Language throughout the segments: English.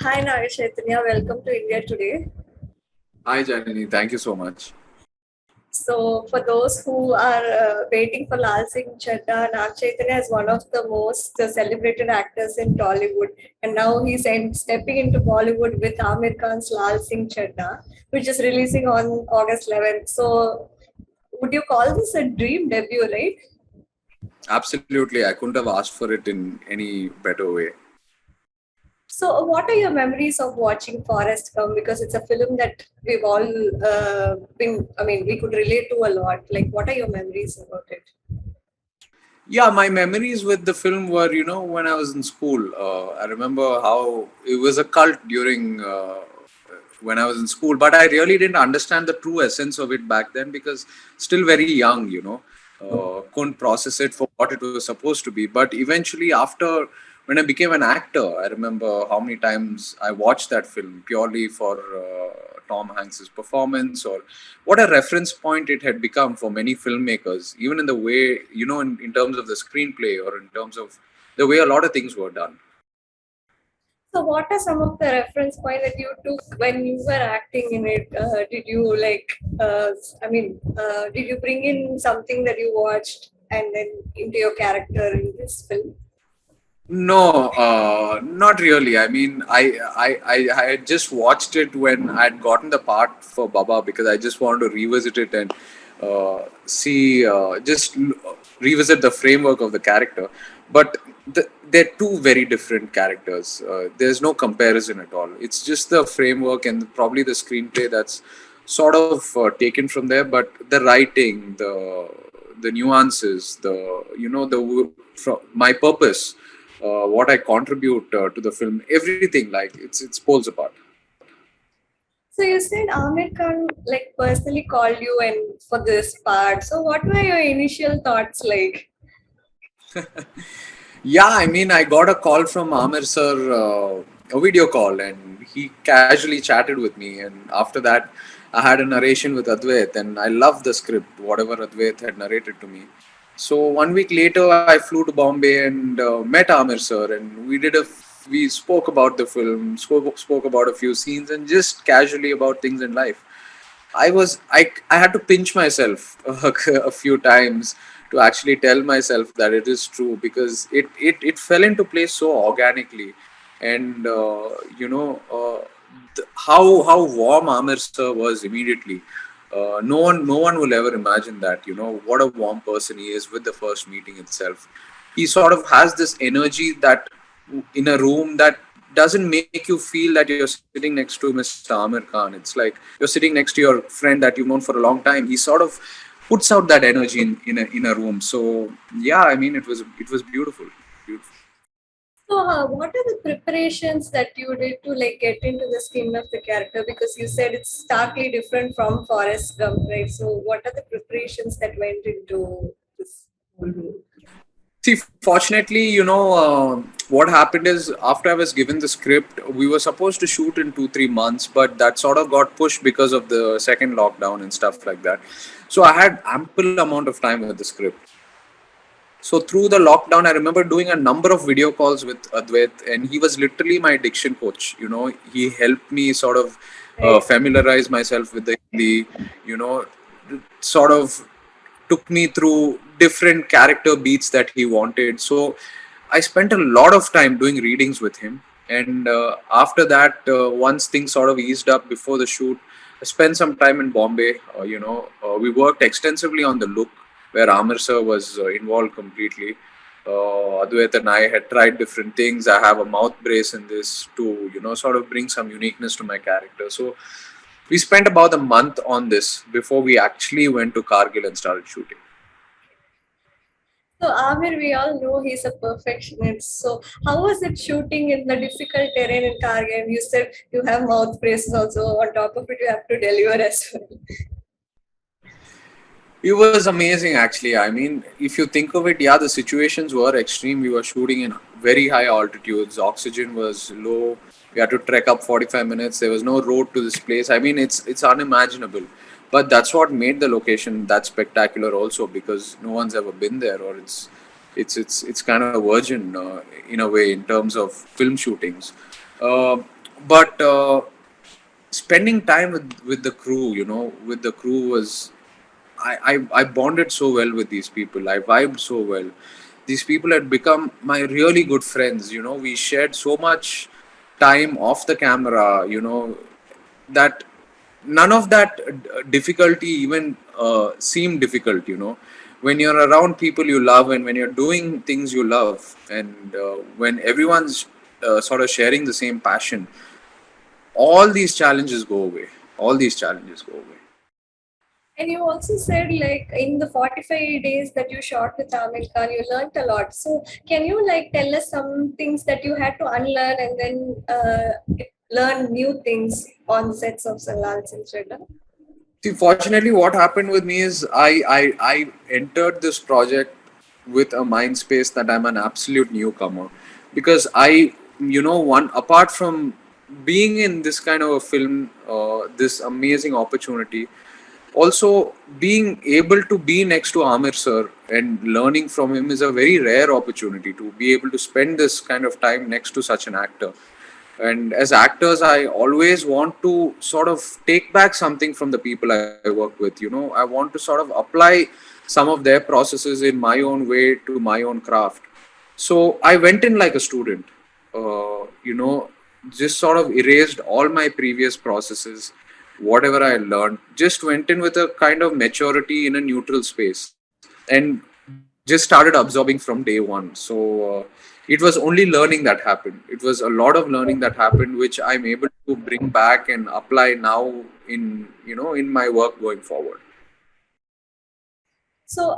Hi Naga Chaitanya, welcome to India today. Hi, Janani. Thank you so much. So, for those who are waiting for Laal Singh Chaddha, Naga Chaitanya is one of the most celebrated actors in Tollywood, and now he's stepping into Bollywood with Aamir Khan's Laal Singh Chaddha, which is releasing on August 11th. So, would you call this a dream debut, right? Absolutely. I couldn't have asked for it in any better way. So, what are your memories of watching Forest Gump? Because it's a film that we've all we could relate to a lot. Like, what are your memories about it? Yeah, my memories with the film were, when I was in school. I remember how it was a cult during when I was in school, but I really didn't understand the true essence of it back then because still very young, couldn't process it for what it was supposed to be. But eventually, after when I became an actor, I remember how many times I watched that film purely for Tom Hanks's performance, or what a reference point it had become for many filmmakers, even in the way, in terms of the screenplay or in terms of the way a lot of things were done. So, what are some of the reference point that you took when you were acting in it? Did you did you bring in something that you watched and then into your character in this film? No, not really. I mean, I had just watched it when I had gotten the part for Baba because I just wanted to revisit it and revisit the framework of the character. But they're two very different characters. There's no comparison at all. It's just the framework and probably the screenplay that's sort of taken from there. But the writing, the nuances, my purpose, what I contribute to the film, everything, like it's poles apart. So you said Aamir Khan like personally called you and for this part. So what were your initial thoughts like? Yeah, I mean, I got a call from Amir sir, a video call, and he casually chatted with me. And after that, I had a narration with Advait, and I loved the script, whatever Advait had narrated to me. So 1 week later, I flew to Bombay and met Amir sir, and we spoke about the film, spoke about a few scenes, and just casually about things in life. I had to pinch myself a few times to actually tell myself that it is true because it fell into place so organically. And how warm Amir sir was immediately. No one will ever imagine that, what a warm person he is with the first meeting itself. He sort of has this energy that in a room that doesn't make you feel that you're sitting next to Mr. Amir Khan. It's like you're sitting next to your friend that you've known for a long time. He sort of puts out that energy in a room. So yeah, I mean, it was beautiful. Beautiful. So what are the preparations that you did to like get into the skin of the character? Because you said it's starkly different from Forrest Gump, right? So what are the preparations that went into this movie? See, fortunately, what happened is after I was given the script, we were supposed to shoot in 2-3 months, but that sort of got pushed because of the second lockdown and stuff like that. So I had ample amount of time with the script. So through the lockdown, I remember doing a number of video calls with Advait, and he was literally my diction coach. He helped me sort of Right. familiarize myself with the Hindi. Sort of took me through different character beats that he wanted. So I spent a lot of time doing readings with him. And after that, once things sort of eased up before the shoot, I spent some time in Bombay. We worked extensively on the look, where Amir sir was involved completely. Advait and I had tried different things. I have a mouth brace in this to, sort of bring some uniqueness to my character. So we spent about a month on this before we actually went to Kargil and started shooting. So Amir, we all know he's a perfectionist. So how was it shooting in the difficult terrain in Kargil? You said you have mouth braces also. On top of it, you have to deliver as well. It was amazing, actually. I mean, if you think of it, yeah, the situations were extreme. We were shooting in very high altitudes. Oxygen was low. We had to trek up 45 minutes. There was no road to this place. I mean, it's unimaginable. But that's what made the location that spectacular, also, because no one's ever been there, or it's kind of virgin in a way in terms of film shootings. Uh, But spending time with the crew, with the crew was I bonded so well with these people. I vibed so well. These people had become my really good friends. We shared so much time off the camera. That none of that difficulty even seemed difficult. When you're around people you love, and when you're doing things you love, and when everyone's sort of sharing the same passion, all these challenges go away. All these challenges go away. And you also said, like, in the 45 days that you shot with Aamir Khan, you learned a lot. So, can you like tell us some things that you had to unlearn and then learn new things on sets of Laal Singh Chaddha? See, fortunately, what happened with me is I entered this project with a mind space that I'm an absolute newcomer, because one apart from being in this kind of a film, this amazing opportunity, also being able to be next to Amir sir and learning from him is a very rare opportunity, to be able to spend this kind of time next to such an actor. And as actors, I always want to sort of take back something from the people I work with. I want to sort of apply some of their processes in my own way to my own craft. So I went in like a student, just sort of erased all my previous processes, whatever I learned, just went in with a kind of maturity in a neutral space, and just started absorbing from day one. So it was only learning that happened. It was a lot of learning that happened, which I'm able to bring back and apply now in my work going forward. So,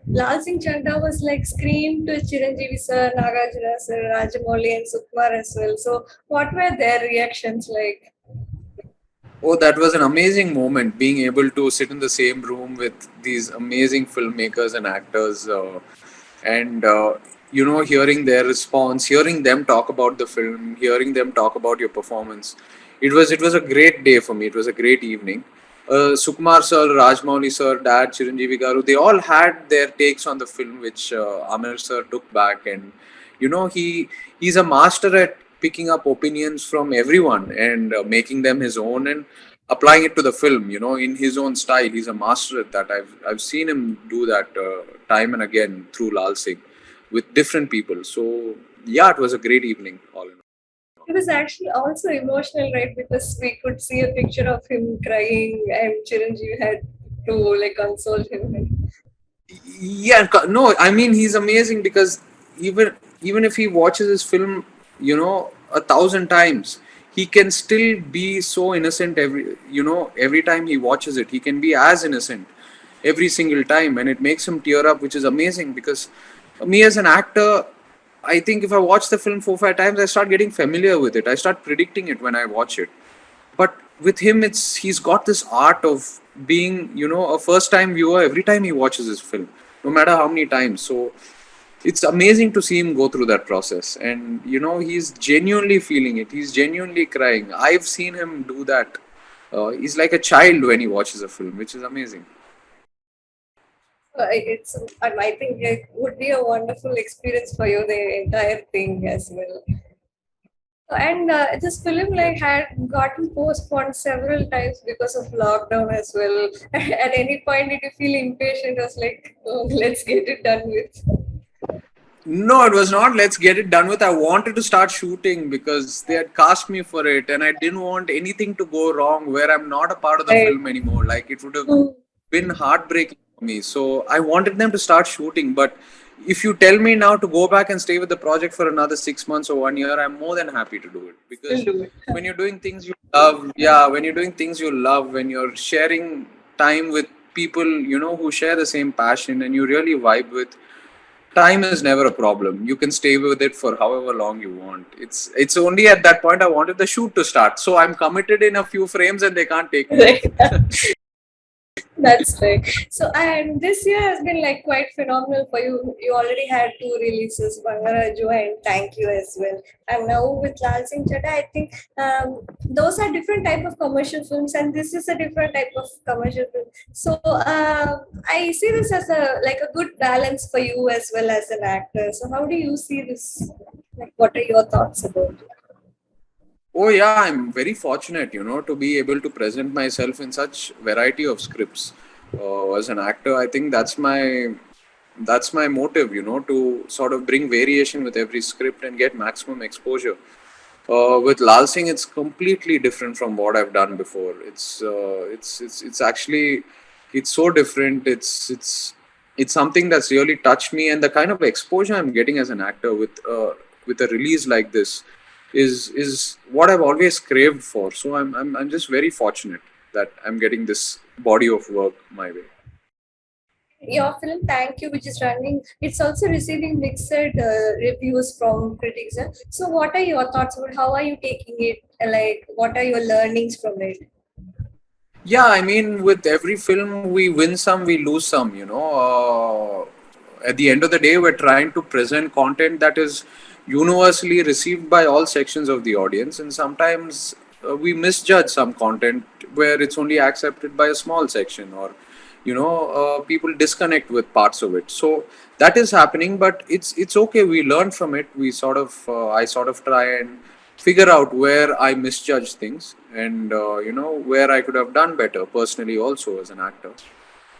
Laal Singh Chaddha was like screamed to Chiranjeevi sir, Nagarjuna sir, Rajamouli, and Sukumar as well. So, what were their reactions like? Oh, that was an amazing moment, being able to sit in the same room with these amazing filmmakers and actors, and hearing their response, hearing them talk about the film, hearing them talk about your performance. It was a great day for me. It was a great evening. Sukumar sir, Rajmouli sir, Dad, Chiranjeevi Garu, they all had their takes on the film, which Amir sir took back, and he's a master at picking up opinions from everyone and making them his own and applying it to the film, in his own style. He's a master at that. I've seen him do that time and again through Lal Singh with different people. So yeah, it was a great evening all in all. It was actually also emotional, right? Because we could see a picture of him crying, and Chiranjeevi had to like console him. Yeah, no, I mean, he's amazing, because even if he watches his film, 1,000 times, he can still be so innocent. Every time he watches it, he can be as innocent every single time, and it makes him tear up, which is amazing. Because me as an actor, I think if I watch the film 4 5 times, I start getting familiar with it. I start predicting it when I watch it. But with him, he's got this art of being, a first time viewer every time he watches his film, no matter how many times. So it's amazing to see him go through that process, and he's genuinely feeling it. He's genuinely crying. I've seen him do that. He's like a child when he watches a film, which is amazing. It's I think it would be a wonderful experience for you, the entire thing as well. And this film like had gotten postponed several times because of lockdown as well. At any point, did you feel impatient? It was like, oh, let's get it done with. No, it was not. Let's get it done with. I wanted to start shooting because they had cast me for it, and I didn't want anything to go wrong where I'm not a part of the Right. film anymore. Like, it would have been heartbreaking for me. So I wanted them to start shooting. But if you tell me now to go back and stay with the project for another 6 months or 1 year, I'm more than happy to do it. Still Because do it. when you're doing things you love, yeah, when you're doing things you love, when you're sharing time with people, who share the same passion and you really vibe with, time is never a problem. You can stay with it for however long you want. It's only at that point I wanted the shoot to start. So I'm committed in a few frames and they can't take me Right. off. That's right. So, and this year has been like quite phenomenal for you. You already had two releases, Bangaraju and Thank You as well. And now with Laal Singh Chaddha, I think those are different type of commercial films, and this is a different type of commercial film. So, I see this as a good balance for you as well as an actor. So, how do you see this? Like, what are your thoughts about it? Oh yeah, I'm very fortunate, to be able to present myself in such variety of scripts. As an actor, I think that's my motive, to sort of bring variation with every script and get maximum exposure. With Lal Singh, it's completely different from what I've done before. It's actually it's so different. It's something that's really touched me, and the kind of exposure I'm getting as an actor with a release like this is what I've always craved for. So I'm just very fortunate that I'm getting this body of work my way. Your film Thank You, which is running, it's also receiving mixed reviews from critics. So, what are your thoughts about how are you taking it? Like, what are your learnings from it? Yeah, I mean, with every film, we win some, we lose some. At the end of the day, we're trying to present content that is universally received by all sections of the audience, and sometimes we misjudge some content where it's only accepted by a small section, or people disconnect with parts of it. So that is happening, but it's okay. We learn from it. I sort of try and figure out where I misjudge things, and where I could have done better personally also as an actor,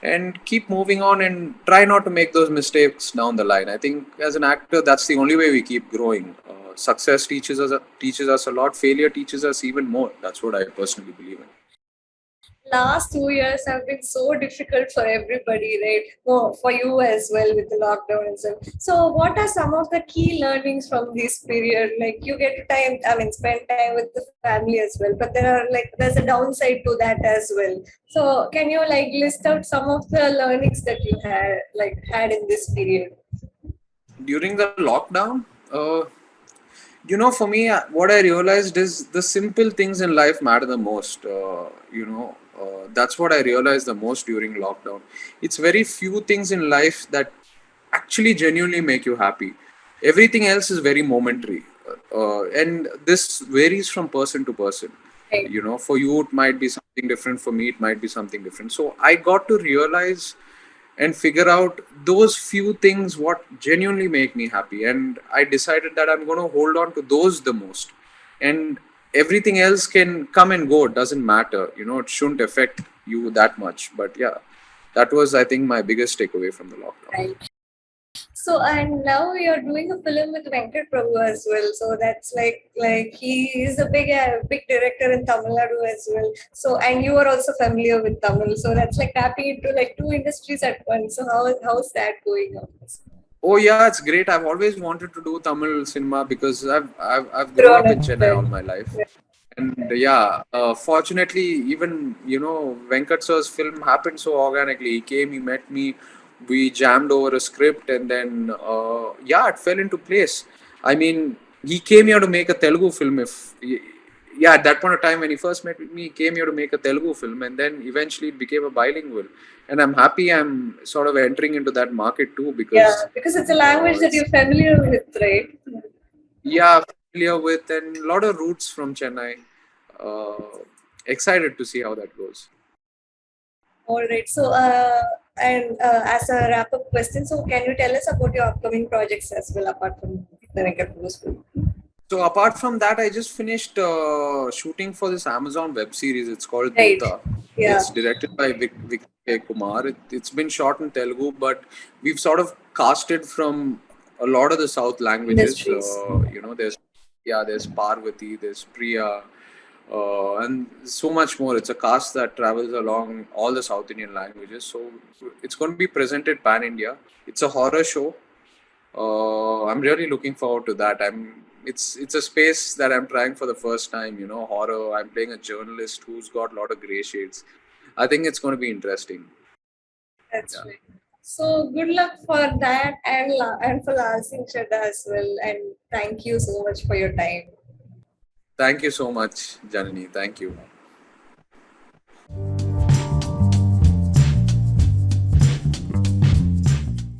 and keep moving on and try not to make those mistakes down the line. I think as an actor, that's the only way we keep growing. Success teaches us a lot. Failure teaches us even more. That's what I personally believe in. Last 2 years have been so difficult for everybody, right? Oh, for you as well with the lockdown and stuff. So, what are some of the key learnings from this period? Like, you get to time, I mean, spend time with the family as well, but there's a downside to that as well. So, can you like list out some of the learnings that you had in this period? During the lockdown, for me, what I realized is the simple things in life matter the most. That's what I realized the most during lockdown. It's very few things in life that actually genuinely make you happy. Everything else is very momentary. And this varies from person to person. Right. For you, it might be something different. For me, it might be something different. So I got to realize and figure out those few things what genuinely make me happy, and I decided that I'm going to hold on to those the most, and everything else can come and go. It doesn't matter, it shouldn't affect you that much. But yeah, that was, I think, my biggest takeaway from the lockdown. Right. So and now you're doing a film with Venkat Prabhu as well. So that's like he is a big director in Tamil Nadu as well. So and you are also familiar with Tamil. So that's like tapping into like two industries at once. So how's that going on? Oh yeah, it's great. I've always wanted to do Tamil cinema because I've grown Grown up in up Chennai all well. my life. And yeah, fortunately, even Venkat sir's film happened so organically. He came, he met me, we jammed over a script, and then yeah, it fell into place. I mean, he came here to make a Telugu film. Yeah, at that point of time when he first met me, he came here to make a Telugu film, and then eventually it became a bilingual. And I'm happy I'm sort of entering into that market too, Yeah, because because it's a language that it's, you're familiar with, right? yeah, familiar with, and a lot of roots from Chennai. Uh, Excited to see how that goes. All right. So and as a wrap-up question, so can you tell us about your upcoming projects as well, apart from the Venkat Prabhu film? So apart from that, I just finished shooting for this Amazon web series. It's called Right. Duta. Yeah. It's directed by Vic K. Kumar. It's been shot in Telugu, but we've sort of casted from a lot of the South languages. Industries. There's Parvati, there's Priya, and so much more. It's a cast that travels along all the South Indian languages. So it's going to be presented pan India. It's a horror show. I'm really looking forward to that. It's a space that I'm trying for the first time. Horror. I'm playing a journalist who's got a lot of gray shades. I think it's going to be interesting. That's Yeah. right. So good luck for that and for Laal Singh Chaddha as well. And thank you so much for your time. Thank you so much, Janani. Thank you.